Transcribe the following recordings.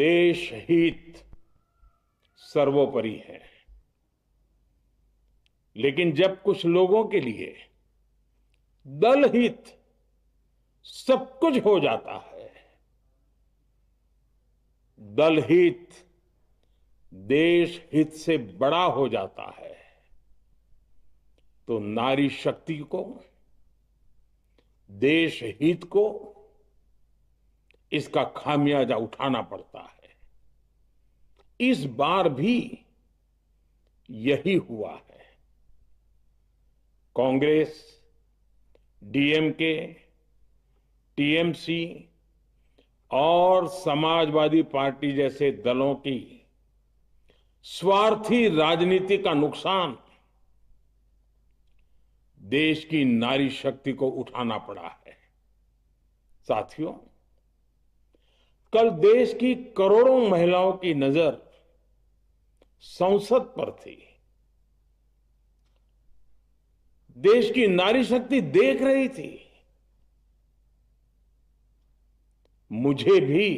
देश हित सर्वोपरि है। लेकिन जब कुछ लोगों के लिए दल हित सब कुछ हो जाता है, दल हित देश हित से बड़ा हो जाता है, तो नारी शक्ति को, देश हित को इसका खामियाजा उठाना पड़ता है। इस बार भी यही हुआ है। कांग्रेस, डीएमके, टीएमसी और समाजवादी पार्टी जैसे दलों की स्वार्थी राजनीति का नुकसान देश की नारी शक्ति को उठाना पड़ा है। साथियों, कल देश की करोड़ों महिलाओं की नजर संसद पर थी। देश की नारी शक्ति देख रही थी। मुझे भी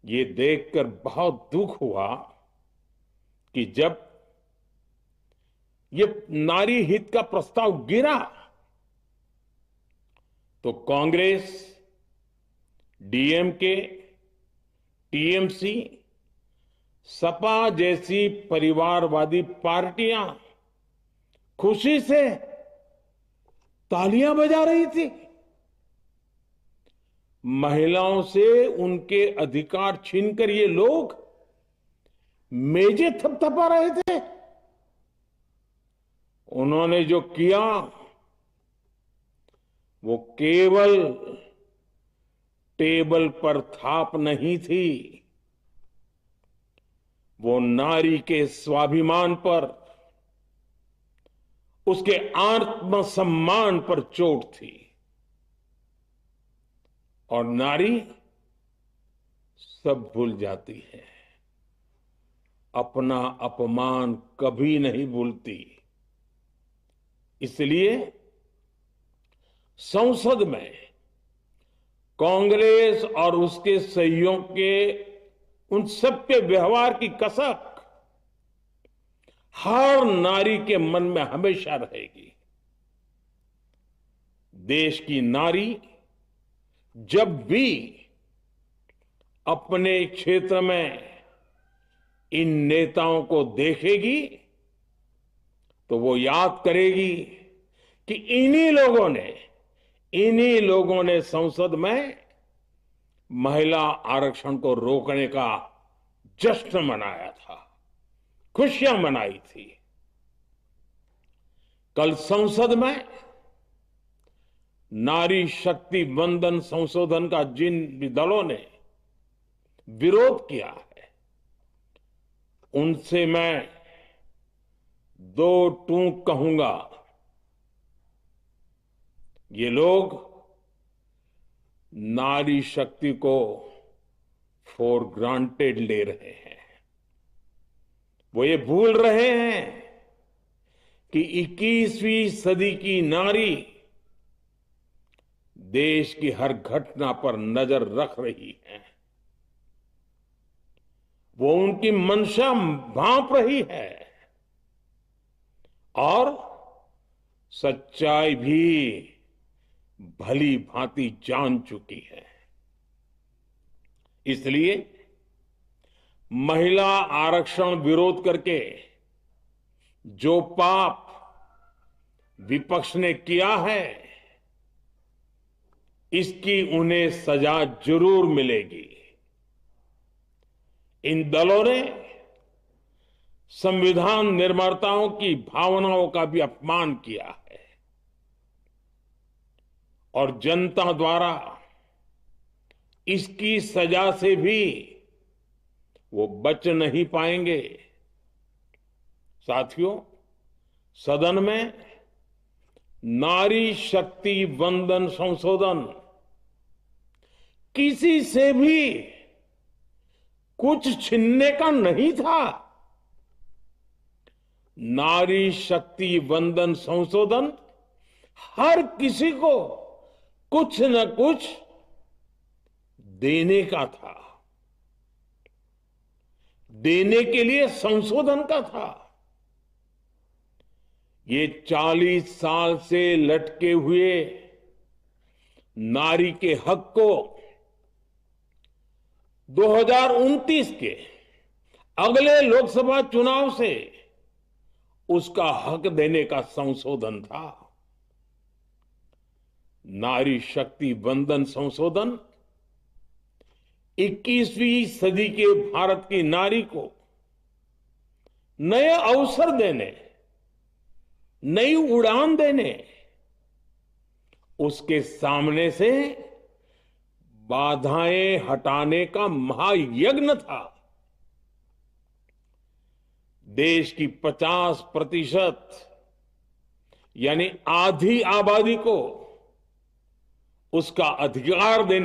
ये देखकर बहुत दुख हुआ कि जब ये नारी हित का प्रस्ताव गिरा तो कांग्रेस, डीएमके, टीएमसी, सपा जैसी परिवारवादी पार्टियां खुशी से तालियां बजा रही थी। महिलाओं से उनके अधिकार छीनकर ये लोग मेजें थपथपा रहे थे। उन्होंने जो किया वो केवल टेबल पर थाप नहीं थी, वो नारी के स्वाभिमान पर, उसके आत्मसम्मान पर चोट थी। और नारी सब भूल जाती है, अपना अपमान कभी नहीं भूलती। इसलिए संसद में कांग्रेस और उसके सहयोगियों के उन सबके व्यवहार की कसक हर नारी के मन में हमेशा रहेगी। देश की नारी जब भी अपने क्षेत्र में इन नेताओं को देखेगी तो वो याद करेगी कि इन्हीं लोगों ने संसद में महिला आरक्षण को रोकने का जश्न मनाया था, खुशियां मनाई थी। कल संसद में नारी शक्ति वंदन संशोधन का जिन दलों ने विरोध किया है, उनसे मैं दो टूक कहूंगा। ये लोग नारी शक्ति को फॉर ग्रांटेड ले रहे हैं। वो ये भूल रहे हैं कि 21वीं सदी की नारी देश की हर घटना पर नजर रख रही है। वो उनकी मंशा भांप रही है और सच्चाई भी भली भांति जान चुकी है। इसलिए महिला आरक्षण विरोध करके जो पाप विपक्ष ने किया है, इसकी उन्हें सजा जरूर मिलेगी। इन दलों ने संविधान निर्माताओं की भावनाओं का भी अपमान किया है और जनता द्वारा इसकी सजा से भी वो बच नहीं पाएंगे। साथियों, सदन में नारी शक्ति वंदन संशोधन किसी से भी कुछ छीनने का नहीं था। नारी शक्ति वंदन संशोधन हर किसी को कुछ न कुछ देने का था। देने के लिए संशोधन का था। ये 40 साल से लटके हुए नारी के हक को 2029 के अगले लोकसभा चुनाव से उसका हक देने का संशोधन था। नारी शक्ति वंदन संशोधन 21वीं सदी के भारत की नारी को नए अवसर देने, नई उड़ान देने, उसके सामने से बाधाएं हटाने का महायज्ञ था। देश की 50% यानी आधी आबादी को उसका अधिकार देने